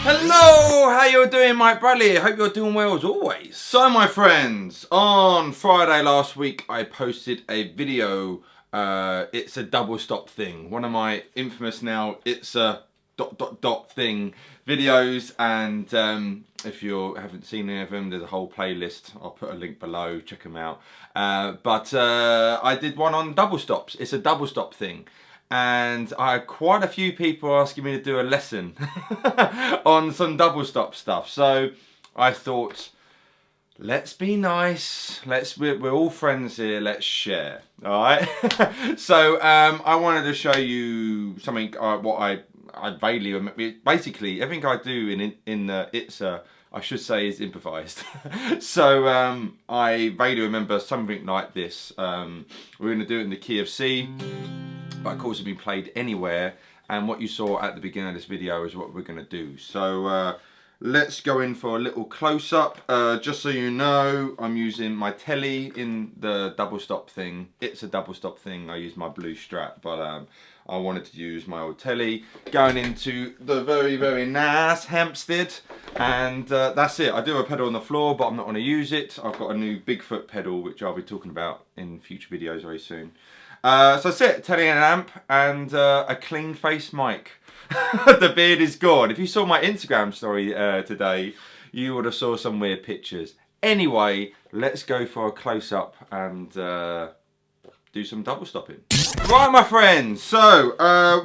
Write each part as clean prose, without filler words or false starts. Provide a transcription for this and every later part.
Hello, how you doing, Mike Bradley? I hope you're doing well as always. So my friends, on Friday last week I posted a video, it's a double stop thing. One of my infamous now, it's a ... thing videos, and if you haven't seen any of them, there's a whole playlist. I'll put a link below, check them out. But I did one on double stops. It's a double stop thing. And I had quite a few people asking me to do a lesson on some double stop stuff. So I thought, let's be nice. We're all friends here. Let's share. All right. So I wanted to show you something. What I vaguely remember. Basically, everything I do in the I should say is improvised. So I vaguely remember something like this. We're going to do it in the key of C. But of course it can be played anywhere, and what you saw at the beginning of this video is what we're going to do. So let's go in for a little close-up. Just so you know, I'm using my telly in the double stop thing. It's a double stop thing. I use my blue Strat, but I wanted to use my old telly. Going into the very, very nice Hampstead, and that's it. I do have a pedal on the floor, but I'm not going to use it. I've got a new Bigfoot pedal, which I'll be talking about in future videos very soon. So that's it, telly and an amp, and a clean face mic. The beard is gone. If you saw my Instagram story today, you would have saw some weird pictures. Anyway, let's go for a close-up and do some double stopping. Right, my friends, so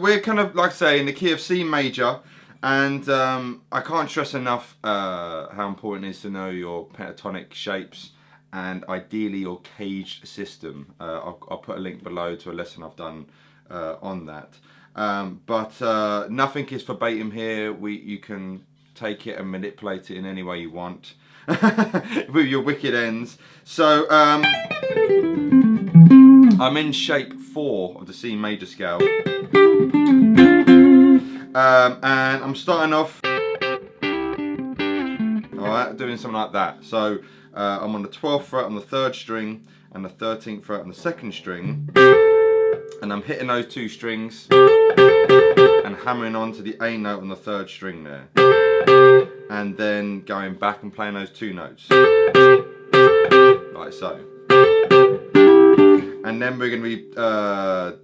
we're kind of, like I say, in the key of C major, and I can't stress enough how important it is to know your pentatonic shapes, and ideally your caged system. I'll put a link below to a lesson I've done on that. But nothing is verbatim here. You can take it and manipulate it in any way you want with your wicked ends. So I'm in shape 4 of the C major scale, and I'm starting off, alright, doing something like that. So I'm on the 12th fret on the 3rd string and the 13th fret on the 2nd string, and I'm hitting those 2 strings and hammering onto the A note on the 3rd string there, and then going back and playing those 2 notes like so. And then we're going to be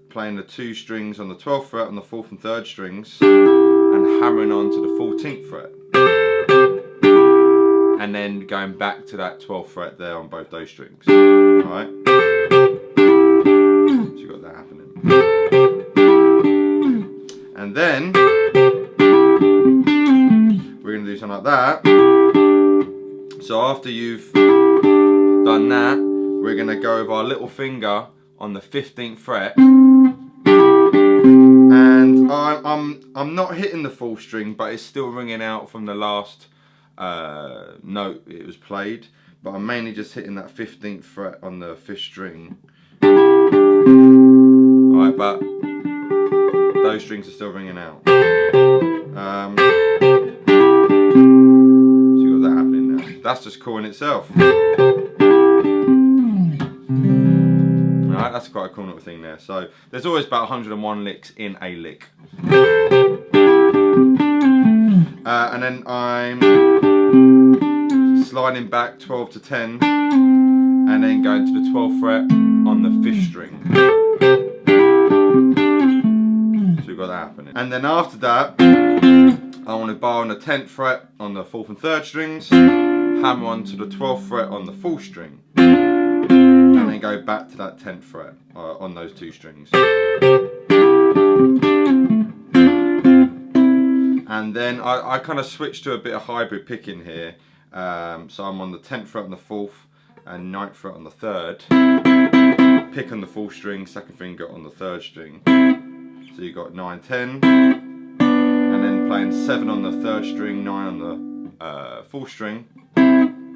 playing the 2 strings on the 12th fret on the 4th and 3rd strings and hammering onto the 14th fret. And then going back to that 12th fret there on both those strings. Alright? So you've got that happening. And then we're going to do something like that. So after you've done that, we're going to go with our little finger on the 15th fret. And I'm not hitting the full string, but it's still ringing out from the last note it was played, but I'm mainly just hitting that 15th fret on the 5th string. Alright, but those strings are still ringing out. So you got that happening now. That's just cool in itself. Alright, that's quite a cool little thing there. So there's always about 101 licks in a lick. And then I'm sliding back 12 to 10 and then going to the 12th fret on the 5th string. So we've got that happening. And then after that, I want to bar on the 10th fret on the 4th and 3rd strings, hammer on to the 12th fret on the 4th string, and then go back to that 10th fret on those 2 strings. And then I kind of switched to a bit of hybrid picking here. So I'm on the 10th fret on the 4th and 9th fret on the 3rd. Pick on the 4th string, 2nd finger on the 3rd string. So you got 9, 10. And then playing 7 on the 3rd string, 9 on the 4th string. And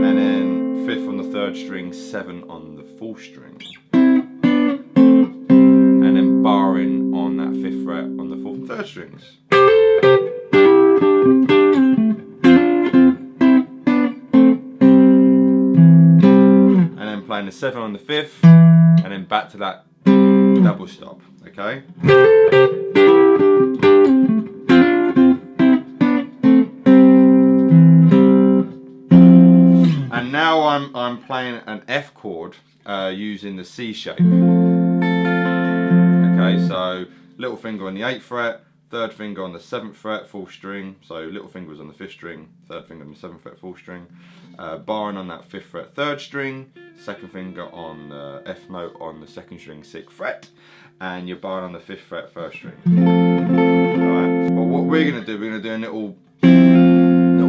then 5th on the 3rd string, 7 on the 4th string. And then barring on that 5th fret on the 4th and 3rd strings. And then playing the 7 on the 5th, and then back to that double stop, okay? I'm playing an F chord using the C shape. Okay, so little finger on the 8th fret, third finger on the 7th fret, 4th string. So little finger was on the 5th string, third finger on the 7th fret, 4th string. Barring on that 5th fret, 3rd string, second finger on the F note on the 2nd string, 6th fret, and you're barring on the 5th fret, 1st string. Alright, but what we're going to do, we're going to do a little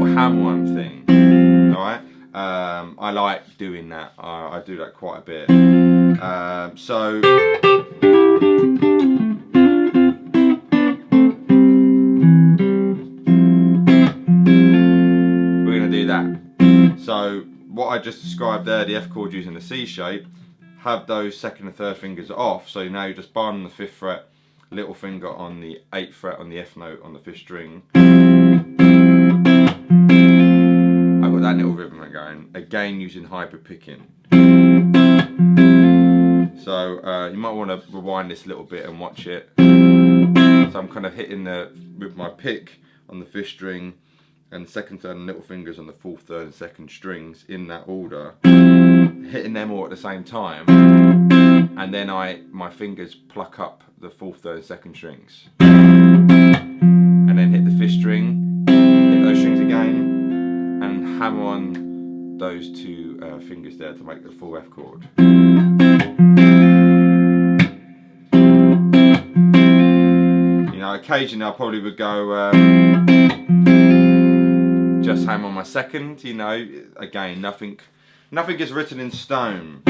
ham-one thing. Alright, I like doing that, I do that quite a bit. So we're going to do that. So what I just described there, the F chord using the C shape, have those 2nd and 3rd fingers off, so now you're just barring on the 5th fret, little finger on the 8th fret on the F note on the 5th string. I've got that little rhythm going, again using hybrid picking. So you might want to rewind this a little bit and watch it. So I'm kind of hitting with my pick on the 5th string, and 2nd, 3rd and little fingers on the 4th, 3rd and 2nd strings in that order, hitting them all at the same time, and then my fingers pluck up the 4th, 3rd and 2nd strings, and then hit the 5th string, hit those strings again, and hammer on those 2 fingers there to make the full F chord. You know, occasionally I probably would go just hammer on my 2nd, you know, again, nothing is written in stone.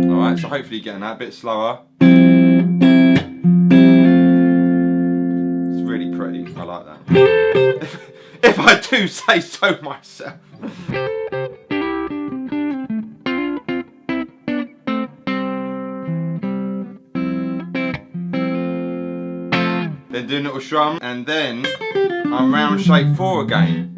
Alright, so hopefully you're getting that a bit slower. It's really pretty, I like that. If I do say so myself. Then do a little strum, and then I'm round shape 4 again.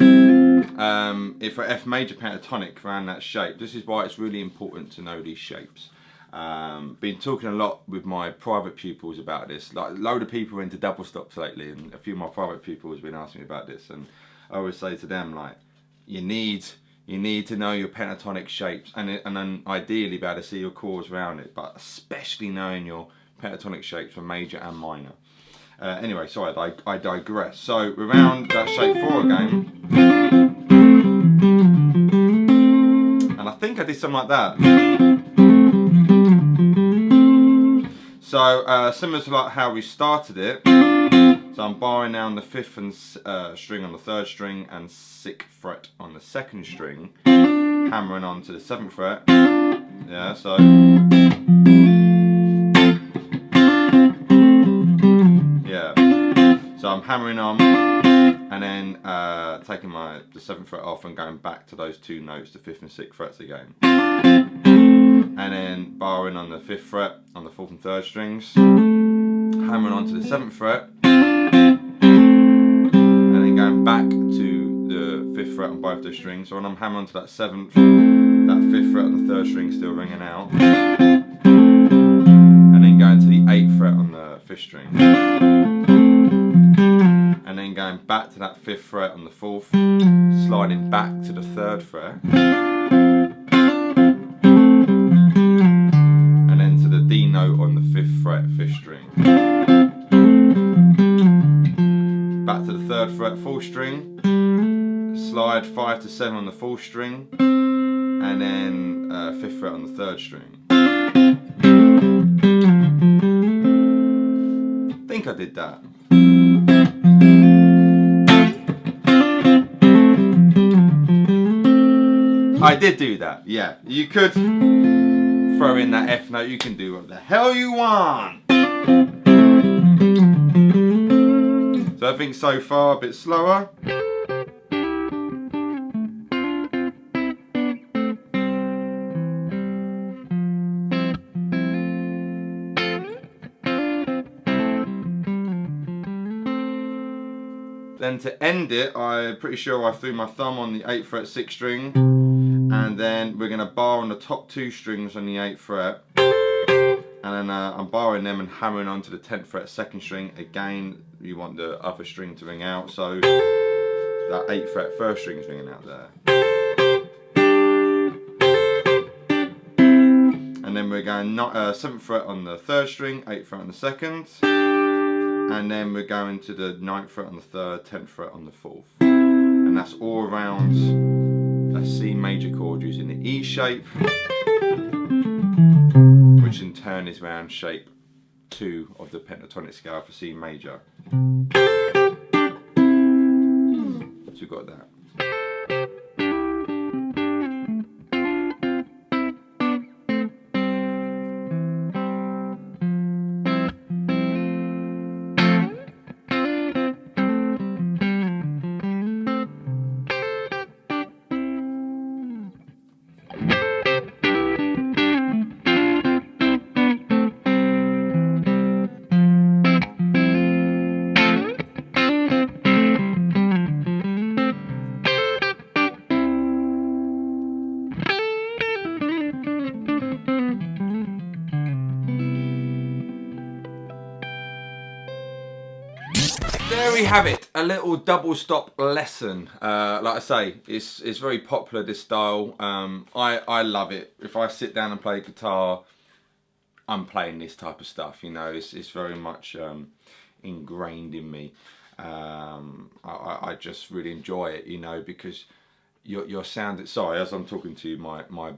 For F major pentatonic around that shape. This is why it's really important to know these shapes. Been talking a lot with my private pupils about this. Like, a load of people are into double stops lately, and a few of my private pupils have been asking me about this. And I always say to them, like, you need to know your pentatonic shapes, and then ideally be able to see your chords around it, but especially knowing your pentatonic shapes for major and minor. Anyway, sorry, I digress. So we're around that shape 4 again. And I think I did something like that. So similar to like how we started it. So I'm barring down the 5th string on the 3rd string and 6th fret on the 2nd string, hammering on to the 7th fret. Yeah, so. Yeah. So I'm hammering on, and then taking the 7th fret off and going back to those 2 notes, the 5th and 6th frets again. And then barring on the 5th fret on the 4th and 3rd strings, hammering on to the 7th fret, and then going back to the 5th fret on both those strings. So when I'm hammering onto that 7th, that 5th fret on the 3rd string still ringing out, and then going to the 8th fret on the 5th string. And then going back to that 5th fret on the 4th, sliding back to the 3rd fret, and then to the D note on the 5th fret, 5th string. Back to the 3rd fret, 4th string, slide 5 to 7 on the 4th string, and then 5th fret on the 3rd string. I think I did that. I did do that, yeah. You could throw in that F note, you can do what the hell you want. So I think so far a bit slower. Then to end it, I'm pretty sure I threw my thumb on the 8th fret 6th string, and then we're going to bar on the top 2 strings on the 8th fret, and then I'm barring them and hammering onto the 10th fret 2nd string. Again, you want the other string to ring out, so that 8th fret 1st string is ringing out there. then we're going 7th fret on the 3rd string, 8th fret on the 2nd, and then we're going to the 9th fret on the 3rd, 10th fret on the 4th, and that's all around a C major chord using the E shape, which in turn is round shape 2 of the pentatonic scale for C major. So we've got that. There we have it, a little double stop lesson. Like I say, it's very popular, this style. I love it. If I sit down and play guitar, I'm playing this type of stuff, you know. It's very much ingrained in me. I just really enjoy it, you know, because your sound, sorry, as I'm talking to you, my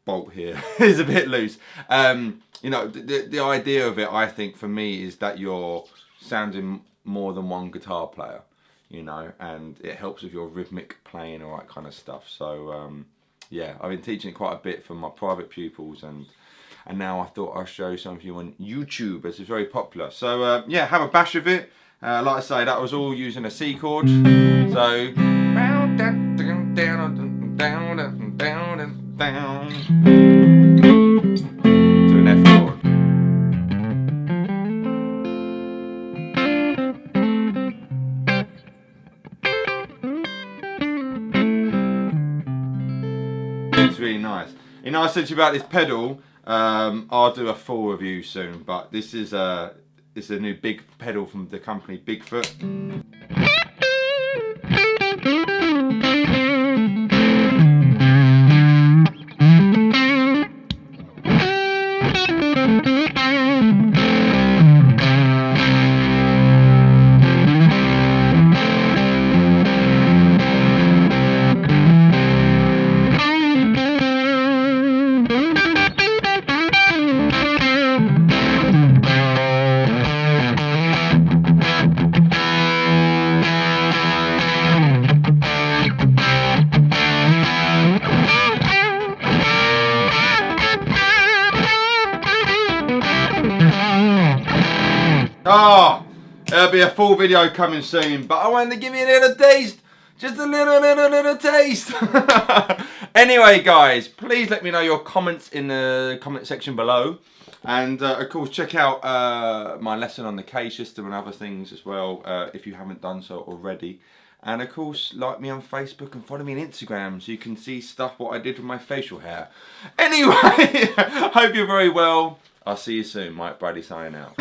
bolt here is a bit loose. You know, the idea of it, I think, for me, is that you're sounding more than one guitar player, you know, and it helps with your rhythmic playing, all that kind of stuff. So yeah, I've been teaching it quite a bit for my private pupils, and now I thought I'll show some of you on YouTube, as it's very popular. So yeah, have a bash of it. Like I say, that was all using a C chord. So to an F chord. It's really nice. You know, I said to you about this pedal. I'll do a full review soon, but this is it's a new big pedal from the company Bigfoot. Oh, there'll be a full video coming soon, but I wanted to give you a little taste. Just a little taste. Anyway, guys, please let me know your comments in the comment section below. And of course, check out my lesson on the K system and other things as well, if you haven't done so already. And of course, like me on Facebook and follow me on Instagram so you can see stuff what I did with my facial hair. Anyway, hope you're very well. I'll see you soon. Mike Bradley signing out.